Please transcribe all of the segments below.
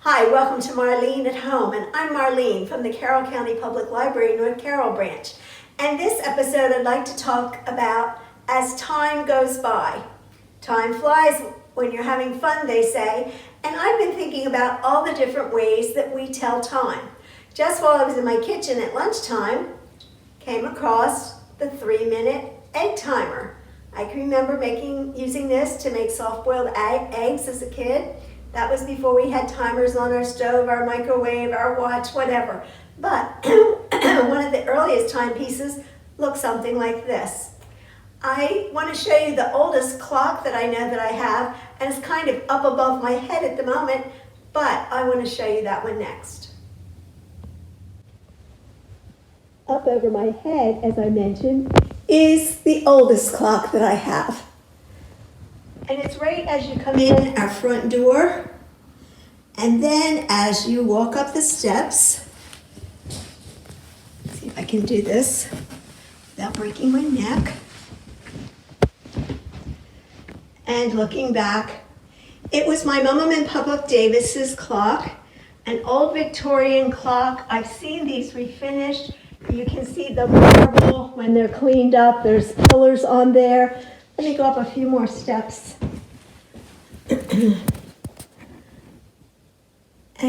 Hi, welcome to Marlene at Home, and I'm Marlene from the Carroll County Public Library, North Carroll branch. And this episode I'd like to talk about as time goes by. Time flies when you're having fun, they say, and I've been thinking about all the different ways that we tell time. Just while I was in my kitchen at lunchtime, came across the 3-minute egg timer. I can remember using this to make soft-boiled eggs as a kid. That was before we had timers on our stove, our microwave, our watch, whatever. But one of the earliest timepieces looks something like this. I want to show you the oldest clock that I know that I have, and it's kind of up above my head at the moment, but I want to show you that one next. Up over my head, as I mentioned, is the oldest clock that I have. And it's right as you come in our front door, and then as you walk up the steps, let's see if I can do this without breaking my neck. And looking back, it was my Mama and Papa Davis's clock, an old Victorian clock. I've seen these refinished. You can see the marble when they're cleaned up. There's pillars on there. Let me go up a few more steps and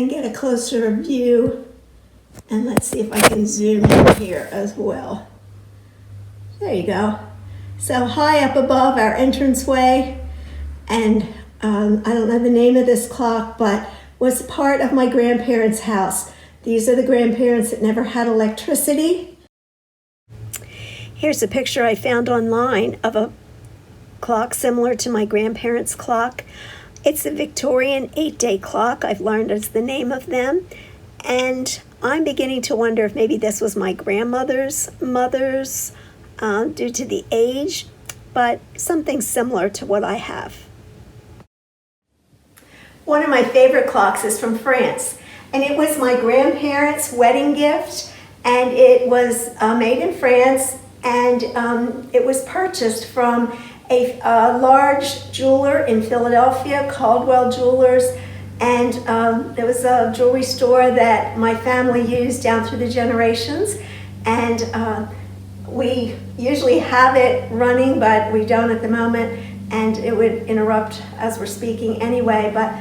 get a closer view. And let's see if I can zoom in here as well. There you go. So high up above our entranceway, and I don't know the name of this clock, but was part of my grandparents' house. These are the grandparents that never had electricity. Here's a picture I found online of a clock similar to my grandparents' clock. It's a Victorian 8-day clock, I've learned is the name of them. And I'm beginning to wonder if maybe this was my grandmother's mother's due to the age, but something similar to what I have. One of my favorite clocks is from France, and it was my grandparents' wedding gift, and it was made in France, and it was purchased from a large jeweler in Philadelphia, Caldwell Jewelers, and there was a jewelry store that my family used down through the generations, and we usually have it running, but we don't at the moment, and it would interrupt as we're speaking anyway, but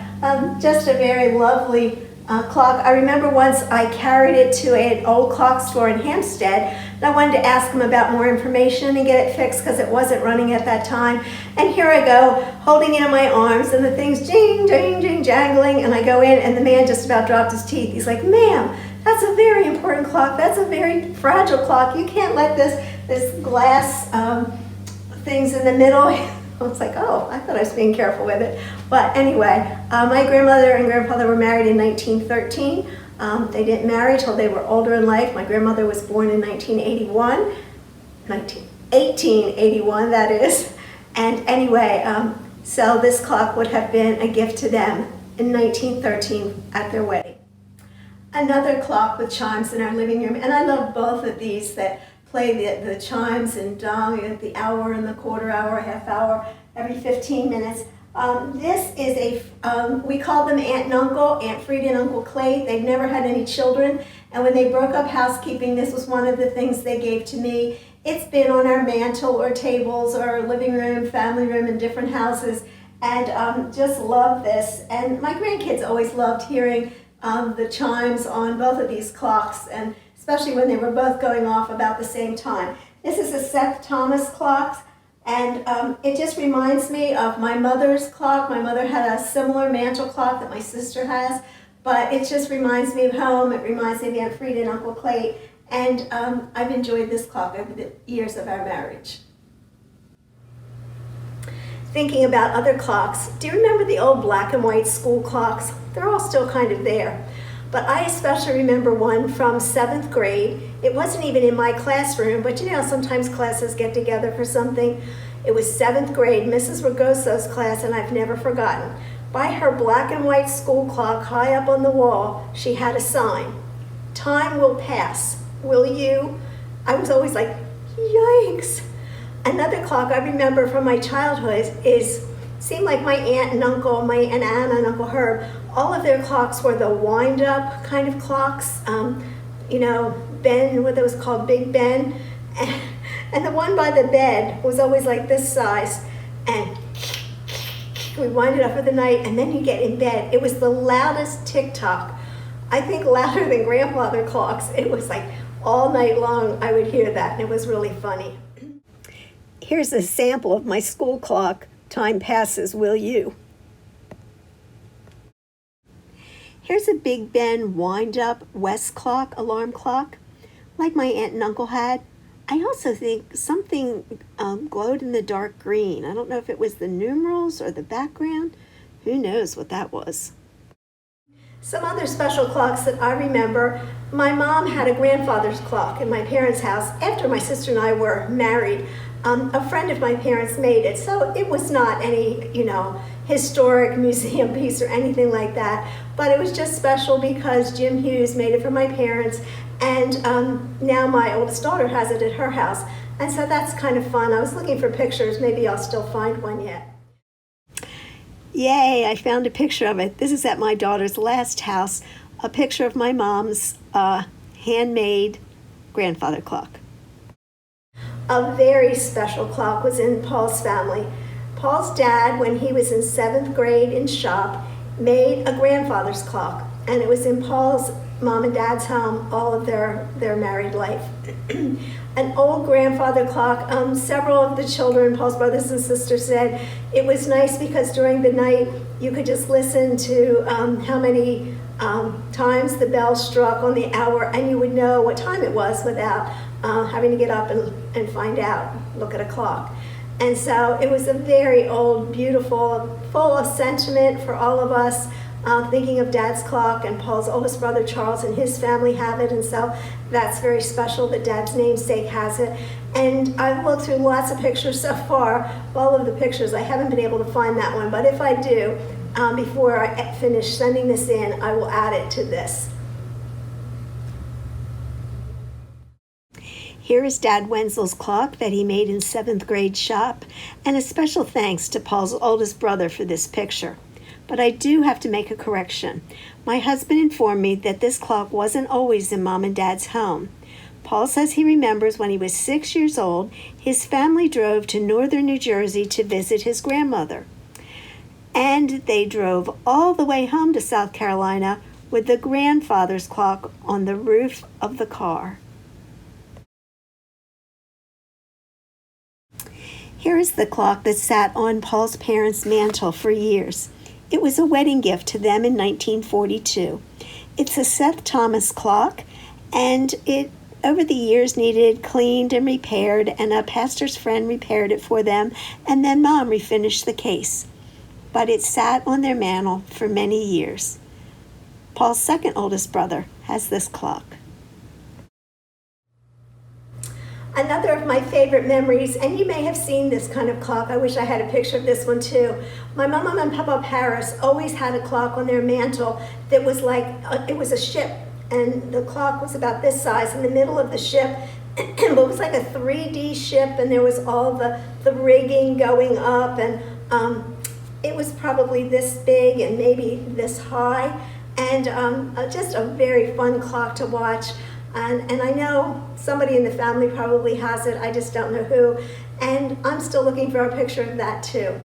just a very lovely clock. I remember once I carried it to an old clock store in Hampstead, and I wanted to ask them about more information and get it fixed because it wasn't running at that time. And here I go, holding it in my arms, and the thing's ding, ding, ding, jangling, and I go in, and the man just about dropped his teeth. He's like, "Ma'am, that's a very important clock. That's a very fragile clock. You can't let this glass things in the middle." I was like, oh, I thought I was being careful with it. But anyway, my grandmother and grandfather were married in 1913. They didn't marry till they were older in life. My grandmother was born in 1881, that is. And anyway, so this clock would have been a gift to them in 1913 at their wedding. Another clock with chimes in our living room, and I love both of these that play the chimes and dong at the hour and the quarter hour, half hour, every 15 minutes. This is we call them Aunt and Uncle, Aunt Frida and Uncle Clay. They've never had any children, and when they broke up housekeeping, this was one of the things they gave to me. It's been on our mantle or tables or living room, family room in different houses, and just love this. And my grandkids always loved hearing the chimes on both of these clocks, and especially when they were both going off about the same time. This is a Seth Thomas clock, and it just reminds me of my mother's clock. My mother had a similar mantle clock that my sister has, but it just reminds me of home. It reminds me of Aunt Frida and Uncle Clay, and I've enjoyed this clock over the years of our marriage. Thinking about other clocks, do you remember the old black and white school clocks? They're all still kind of there. But I especially remember one from 7th grade. It wasn't even in my classroom, but you know, sometimes classes get together for something. It was 7th grade, Mrs. Ragoso's class, and I've never forgotten. By her black and white school clock high up on the wall, she had a sign. "Time will pass. Will you?" I was always like, yikes. Another clock I remember from my childhood is seemed like my aunt and uncle, my Aunt Anna and Uncle Herb, all of their clocks were the wind-up kind of clocks. Ben, what it was called, Big Ben. And the one by the bed was always like this size. And we wind it up for the night, and then you get in bed. It was the loudest tick-tock. I think louder than grandfather clocks. It was like all night long I would hear that, and it was really funny. Here's a sample of my school clock. Time passes, will you? Here's a Big Ben wind-up West clock, alarm clock, like my aunt and uncle had. I also think something glowed in the dark green. I don't know if it was the numerals or the background. Who knows what that was? Some other special clocks that I remember, my mom had a grandfather's clock in my parents' house after my sister and I were married. A friend of my parents made it, so it was not any, historic museum piece or anything like that, but it was just special because Jim Hughes made it for my parents, and now my oldest daughter has it at her house, and so that's kind of fun. I was looking for pictures. Maybe I'll still find one yet. Yay, I found a picture of it. This is at my daughter's last house, a picture of my mom's handmade grandfather clock. A very special clock was in Paul's family. Paul's dad, when he was in 7th grade in shop, made a grandfather's clock, and it was in Paul's mom and dad's home all of their married life. An old grandfather clock. Several of the children, Paul's brothers and sisters, said it was nice because during the night you could just listen to how many times the bell struck on the hour, and you would know what time it was without having to get up and find out, look at a clock. And so it was a very old, beautiful, full of sentiment for all of us, thinking of Dad's clock, and Paul's oldest brother Charles and his family have it, and so that's very special that Dad's namesake has it. And I've looked through lots of pictures so far, all of the pictures. I haven't been able to find that one, but if I do, before I finish sending this in, I will add it to this. Here is Dad Wenzel's clock that he made in 7th grade shop, and a special thanks to Paul's oldest brother for this picture. But I do have to make a correction. My husband informed me that this clock wasn't always in Mom and Dad's home. Paul says he remembers when he was 6 years old, his family drove to northern New Jersey to visit his grandmother. And they drove all the way home to South Carolina with the grandfather's clock on the roof of the car. Here is the clock that sat on Paul's parents' mantle for years. It was a wedding gift to them in 1942. It's a Seth Thomas clock, and it over the years needed cleaned and repaired, and a pastor's friend repaired it for them, and then Mom refinished the case. But it sat on their mantle for many years. Paul's second oldest brother has this clock. Another of my favorite memories, and you may have seen this kind of clock. I wish I had a picture of this one too. My mom and Papa Paris always had a clock on their mantle that was like, it was a ship, and the clock was about this size in the middle of the ship, but it was like a 3D ship, and there was all the rigging going up, and it was probably this big and maybe this high, and just a very fun clock to watch. And I know somebody in the family probably has it, I just don't know who, and I'm still looking for a picture of that too.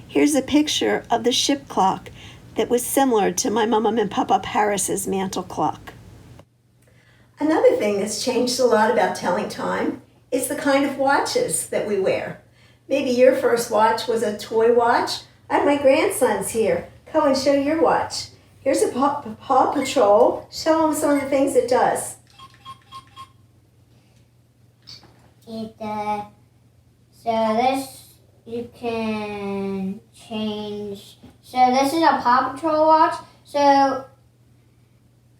Here's a picture of the ship clock that was similar to my Mama and Papa Paris's mantle clock. Another thing that's changed a lot about telling time is the kind of watches that we wear. Maybe your first watch was a toy watch. I have my grandson's here. Go and show your watch. Here's a Paw Patrol. Show them some of the things it does. So this you can change. So this is a Paw Patrol watch. So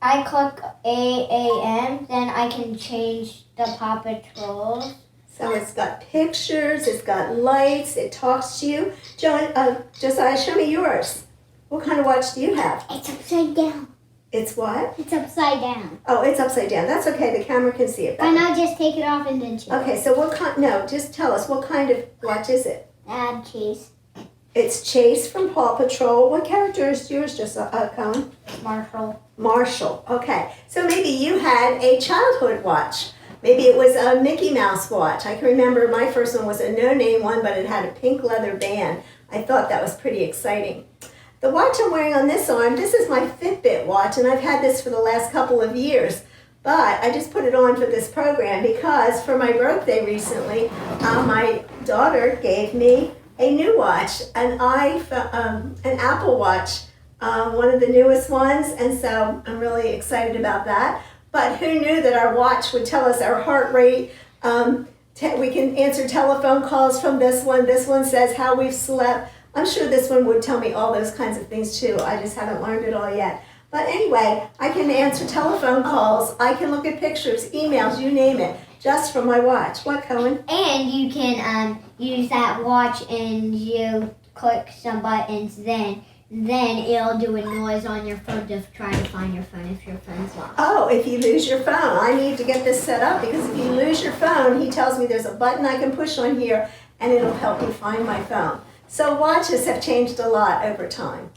I click 8 a.m. Then I can change the Paw Patrols. So it's got pictures, it's got lights, it talks to you. Josiah, show me yours. What kind of watch do you have? It's upside down. It's what? It's upside down. Oh, it's upside down. That's okay. The camera can see it better. Why not just take it off and then change? Okay, so what kind? No, just tell us what kind of watch is it? Add cheese. It's Chase from Paw Patrol. What character is yours, just Cohen? Marshall. Marshall. Okay. So maybe you had a childhood watch. Maybe it was a Mickey Mouse watch. I can remember my first one was a no-name one, but it had a pink leather band. I thought that was pretty exciting. The watch I'm wearing on this arm, this is my Fitbit watch, and I've had this for the last couple of years. But I just put it on for this program because for my birthday recently, my daughter gave me a new watch, an Apple Watch, one of the newest ones, and so I'm really excited about that. But who knew that our watch would tell us our heart rate? We can answer telephone calls from this one. This one says how we've slept. I'm sure this one would tell me all those kinds of things too. I just haven't learned it all yet. But anyway, I can answer telephone calls. I can look at pictures, emails, you name it, just from my watch. What, Cohen? And you can use that watch and you click some buttons, then it'll do a noise on your phone to try to find your phone if your phone's lost. Oh, if you lose your phone. I need to get this set up because if you lose your phone, he tells me there's a button I can push on here and it'll help me find my phone. So watches have changed a lot over time.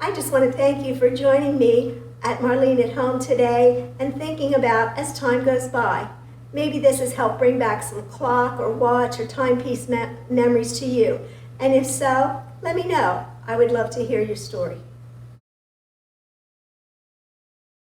I just want to thank you for joining me at Marlene at Home today and thinking about as time goes by. Maybe this has helped bring back some clock or watch or timepiece memories to you. And if so, let me know. I would love to hear your story.